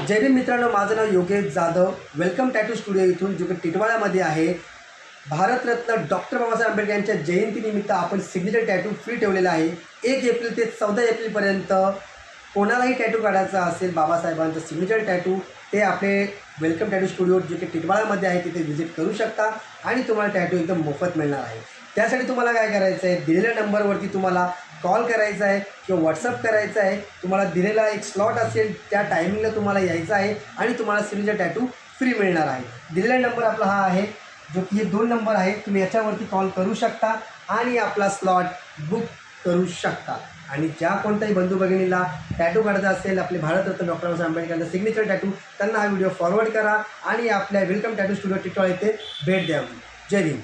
जय भीम मित्रांनो, माझं नाव Yogesh Jadhav. Welcome tattoo studio इथून जो की टिटवाळ्यामध्ये आहे. भारतरत्न डॉक्टर बाबासाहेब आंबेडकर यांच्या जयंतीनिमित्त आपण सिग्नेचर टॅटू फ्री ठेवलेला आहे. 1 एप्रिल ते 14 एप्रिलपर्यंत कोणालाही टॅटू काढायचा असेल बाबासाहेबांचं सिग्नेचर टॅटू, ते आपले वेलकम टॅटू स्टुडिओ जे की टिटवाळ्यामध्ये आहे तिथे व्हिजिट करू शकता आणि तुम्हाला टॅटू एकदम मोफत मिळणार आहे. त्यासाठी तुम्हाला काय करायचं आहे, दिलेल्या नंबरवरती तुम्हाला कॉल करायचा आहे किंवा व्हॉट्सअप करायचा आहे. तुम्हाला दिलेला एक स्लॉट असेल त्या टायमिंगला तुम्हाला यायचं आहे आणि तुम्हाला सिग्नेचर टॅटू फ्री मिळणार आहे. दिलेला नंबर आपला हा आहे, जो की हे 2 नंबर आहेत. तुम्ही याच्यावरती कॉल करू शकता आणि आपला स्लॉट बुक करू शकता. आणि ज्या कोणत्याही बंधू भगिनीला टॅटू काढायचा असेल आपले भारतरत्न डॉक्टर बाबासाहेब आंबेडकरांचा सिग्नेचर टॅटू, त्यांना हा व्हिडिओ फॉरवर्ड करा आणि आपल्या वेलकम टॅटू स्टुडिओ टिटवाळा येथे भेट द्यावी. जय भीम.